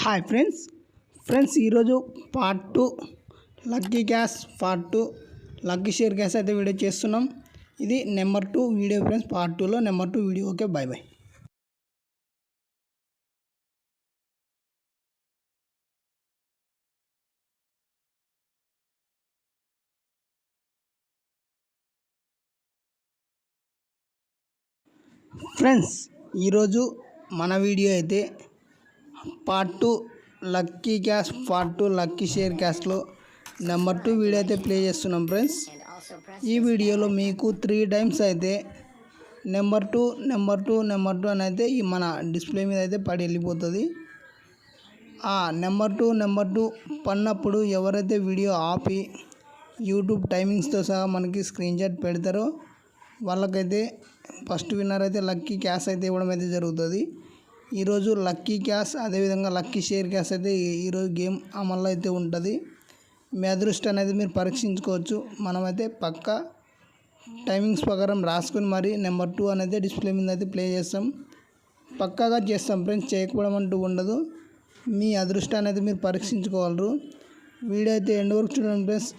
Hi friends ఈరోజు part 2 lucky cash part 2 lucky share cash అయితే video చేస్తున్నాం. ఇది నెంబర్ 2 వీడియో ఫ్రెండ్స్, పార్ట్ 2లో number 2 video. Okay, bye bye. Friends ఈరోజు మన వీడియో అయితే part 2 lucky cash part 2 lucky share క్యాష్లో నెంబర్ 2 వీడియో అయితే ప్లే చేస్తున్నాం ఫ్రెండ్స్. ఈ వీడియోలో మీకు 3 టైమ్స్ అయితే నెంబర్ 2 అని అయితే ఈ మన డిస్ప్లే మీద అయితే పడి వెళ్ళిపోతుంది. ఆ నెంబర్ 2 పడినప్పుడు ఎవరైతే వీడియో ఆపి యూట్యూబ్ టైమింగ్స్తో సహా మనకి స్క్రీన్ షాట్ పెడతారో వాళ్ళకైతే ఫస్ట్ విన్నర్ అయితే లక్కీ క్యాష్ అయితే ఇవ్వడం అయితే జరుగుతుంది. ఈరోజు లక్కీ క్యాష్ అదేవిధంగా లక్కీ షేర్ క్యాష్ అయితే ఈరోజు గేమ్ అమల్లో అయితే ఉంటుంది. మీ అదృష్టాన్ని అయితే మీరు పరీక్షించుకోవచ్చు. మనమైతే పక్కా టైమింగ్స్ ప్రకారం రాసుకొని మరి నెంబర్ 2 అనేది డిస్ప్లే మీద అయితే ప్లే చేస్తాం. పక్కాగా చేస్తాం ఫ్రెండ్స్, చేయకపోవడం అంటూ ఉండదు. మీ అదృష్టాన్ని అయితే మీరు పరీక్షించుకోగలరు. వీడియో అయితే ఎండ్ వరకు చూడండి ఫ్రెండ్స్.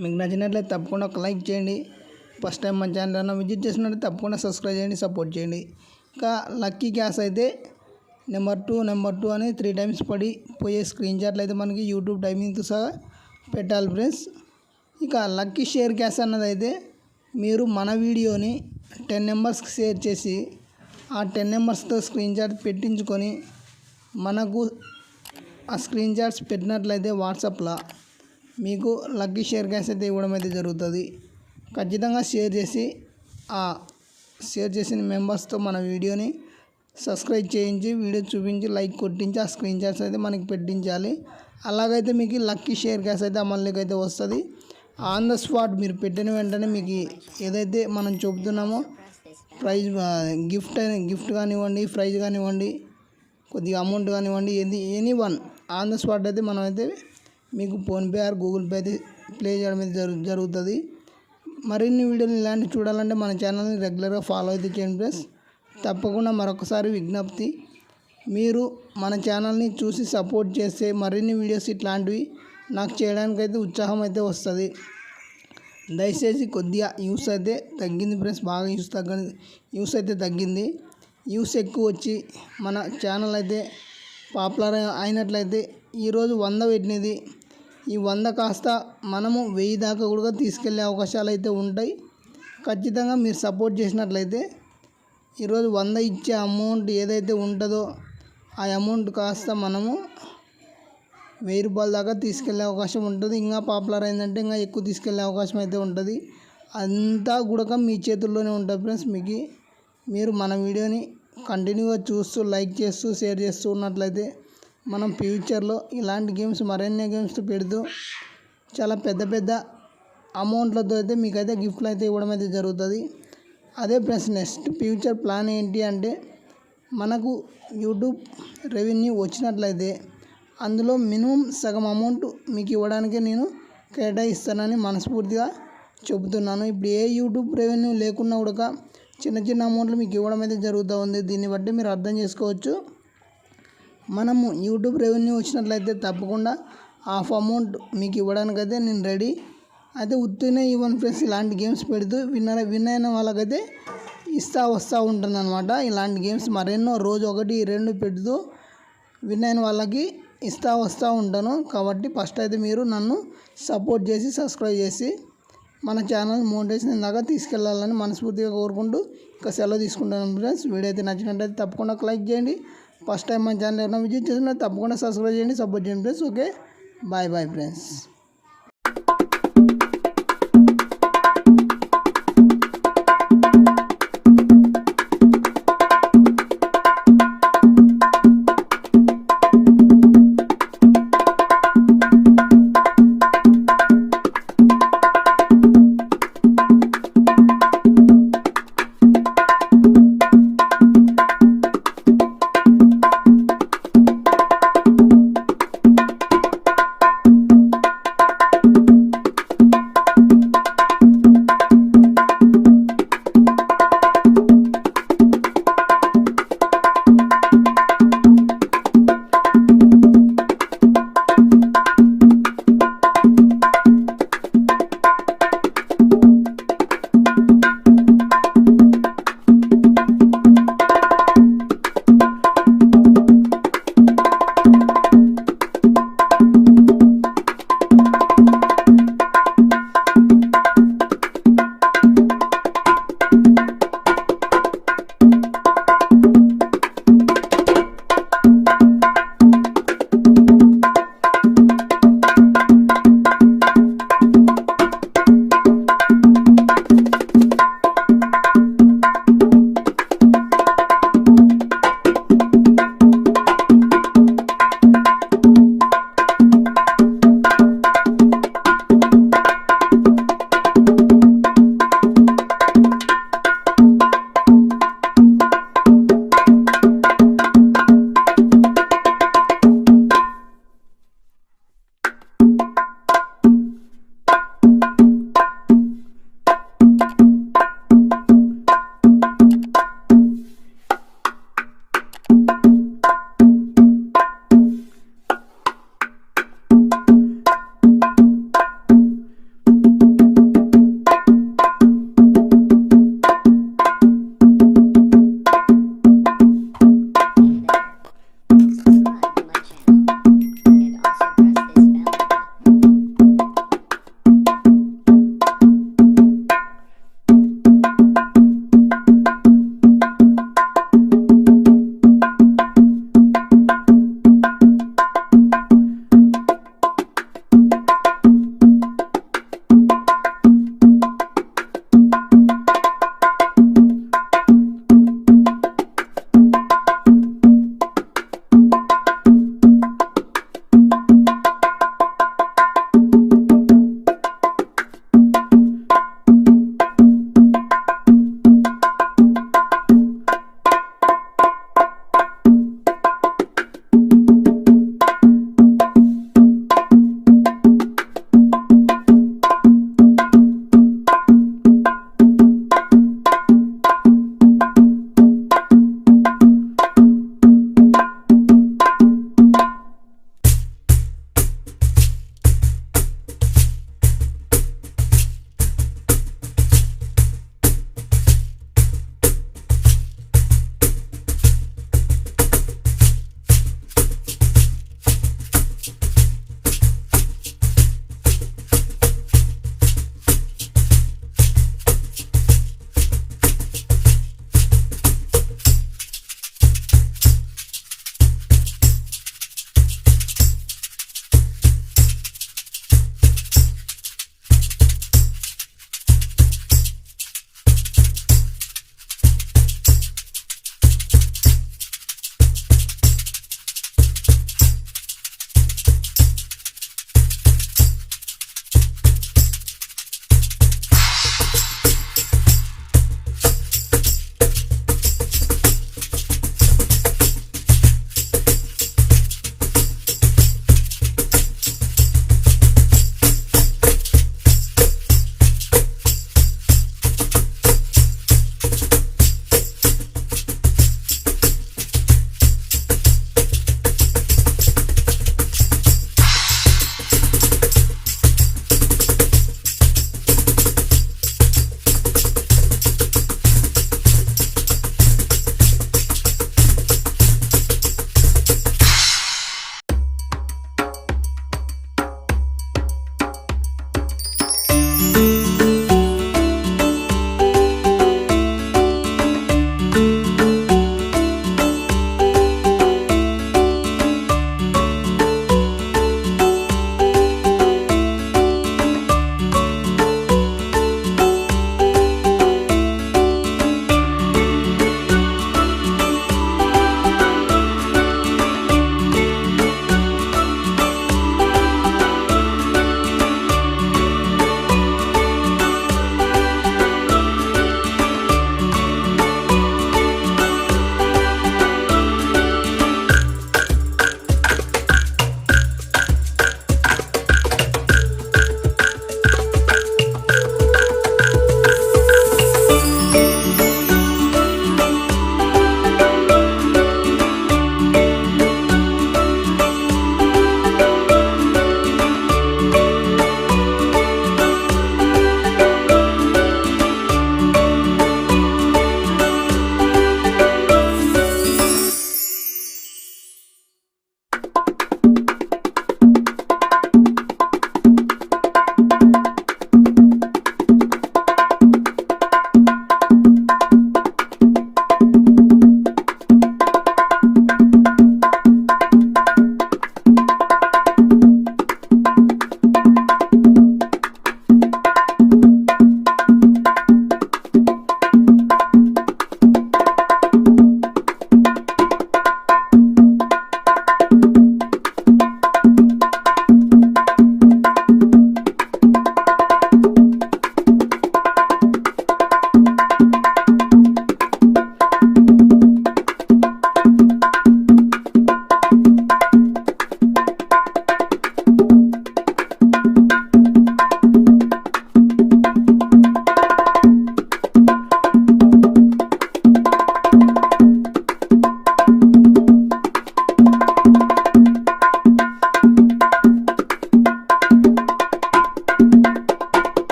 మీకు నచ్చినట్లయితే తప్పకుండా ఒక లైక్ చేయండి. ఫస్ట్ టైం మన ఛానల్ ఏమైనా విజిట్ చేసినట్టు తప్పకుండా సబ్స్క్రైబ్ చేయండి, సపోర్ట్ చేయండి. ఇంకా లక్కీ క్యాష్ అయితే నెంబర్ 2 అని 3 టైమ్స్ పడి పోయే స్క్రీన్ షాట్లు అయితే మనకి యూట్యూబ్ టైమింగ్తో సహా పెట్టాలి ఫ్రెండ్స్. ఇక లక్కీ షేర్ క్యాష్ అన్నది అయితే మీరు మన వీడియోని 10 నెంబర్స్కి షేర్ చేసి ఆ 10 నెంబర్స్తో స్క్రీన్ షాట్ పెట్టించుకొని మనకు ఆ స్క్రీన్ షాట్స్ పెట్టినట్లయితే వాట్సాప్లో మీకు లక్కీ షేర్ క్యాష్ అయితే ఇవ్వడం అయితే జరుగుతుంది. ఖచ్చితంగా షేర్ చేసిన మెంబర్స్తో మన వీడియోని సబ్స్క్రైబ్ చేయించి వీడియో చూపించి లైక్ కొట్టించి ఆ స్క్రీన్ షాట్స్ అయితే మనకి పెట్టించాలి. అలాగైతే మీకు లక్కీ షేర్ క్యాష్ అయితే అమల్లోకి అయితే వస్తుంది. ఆన్ ద స్పాట్ మీరు పెట్టిన వెంటనే మీకు ఏదైతే మనం చెబుతున్నామో ప్రైజ్ గిఫ్ట్ కానివ్వండి, ప్రైజ్ కానివ్వండి, కొద్దిగా అమౌంట్ కానివ్వండి, any one on the spot అయితే మనమైతే మీకు ఫోన్పే ఆర్ గూగుల్ పే అయితే ప్లే చేయడం అయితే జరుగుతుంది. మరిన్ని వీడియోలు ఇలాంటివి చూడాలంటే మన ఛానల్ని రెగ్యులర్గా ఫాలో అయితే చేయండి ఫ్రెండ్స్. తప్పకుండా మరొకసారి విజ్ఞప్తి, మీరు మన ఛానల్ని చూసి సపోర్ట్ చేస్తే మరిన్ని వీడియోస్ ఇట్లాంటివి నాకు చేయడానికైతే ఉత్సాహం అయితే వస్తుంది. దయచేసి కొద్దిగా యూస్ అయితే తగ్గింది ఫ్రెండ్స్, బాగా యూస్ అయితే తగ్గింది. యూస్ ఎక్కువ వచ్చి మన ఛానల్ అయితే పాపులర్ అయినట్లయితే ఈరోజు 100 పెట్టినది ఈ 100 కాస్త మనము 1000 దాకా కూడా తీసుకెళ్లే అవకాశాలు అయితే ఉంటాయి. ఖచ్చితంగా మీరు సపోర్ట్ చేసినట్లయితే ఈరోజు 100 ఇచ్చే అమౌంట్ ఏదైతే ఉంటుందో ఆ అమౌంట్ కాస్త మనము 1000 రూపాయల దాకా తీసుకెళ్లే అవకాశం ఉంటుంది. ఇంకా పాపులర్ అయిందంటే ఇంకా ఎక్కువ తీసుకెళ్లే అవకాశం అయితే ఉంటుంది. అంతా కూడా మీ చేతుల్లోనే ఉంటుంది ఫ్రెండ్స్. మీరు మన వీడియోని కంటిన్యూగా చూస్తూ లైక్ చేస్తూ షేర్ చేస్తూ ఉన్నట్లయితే మనం ఫ్యూచర్లో ఇలాంటి గేమ్స్ మరిన్ని గేమ్స్ పెడుతూ చాలా పెద్ద అమౌంట్లతో అయితే మీకైతే గిఫ్ట్లు అయితే ఇవ్వడం అయితే జరుగుతుంది. అదే ప్లస్ నెక్స్ట్ ఫ్యూచర్ ప్లాన్ ఏంటి అంటే మనకు యూట్యూబ్ రెవెన్యూ వచ్చినట్లయితే అందులో మినిమం సగం అమౌంట్ మీకు ఇవ్వడానికే నేను కేటాయిస్తానని మనస్ఫూర్తిగా చెబుతున్నాను. ఇప్పుడు ఏ యూట్యూబ్ రెవెన్యూ లేకున్నా కూడా చిన్న అమౌంట్లు మీకు ఇవ్వడం అయితే జరుగుతూ ఉంది. దీన్ని బట్టి మీరు అర్థం చేసుకోవచ్చు. మనము యూట్యూబ్ రెవెన్యూ వచ్చినట్లయితే తప్పకుండా హాఫ్ అమౌంట్ మీకు ఇవ్వడానికైతే నేను రెడీ. అయితే ఉత్తీనే ఇవ్వను ఫ్రెండ్స్, ఇలాంటి గేమ్స్ పెడుతూ విన్ అయిన వాళ్ళకైతే వస్తూ ఉంటుంది అనమాట. ఇలాంటి గేమ్స్ మరెన్నో రోజు 1, 2 పెడుతూ విన్ అయిన వాళ్ళకి వస్తూ ఉంటాను. కాబట్టి ఫస్ట్ అయితే మీరు నన్ను సపోర్ట్ చేసి సబ్స్క్రైబ్ చేసి మన ఛానల్ మోటివేషన్ దాకా తీసుకెళ్లాలని మనస్ఫూర్తిగా కోరుకుంటూ ఇంకా సెలవు తీసుకుంటాను ఫ్రెండ్స్. వీడియో అయితే నచ్చినట్లయితే తప్పకుండా లైక్ చేయండి. ఫస్ట్ టైం మన ఛానల్ ఏమైనా విజిట్ చేసినా తప్పకుండా సబ్స్క్రైబ్ చేయండి, సపోర్ట్ చేయండి ఫ్రెండ్స్. Okay, bye friends.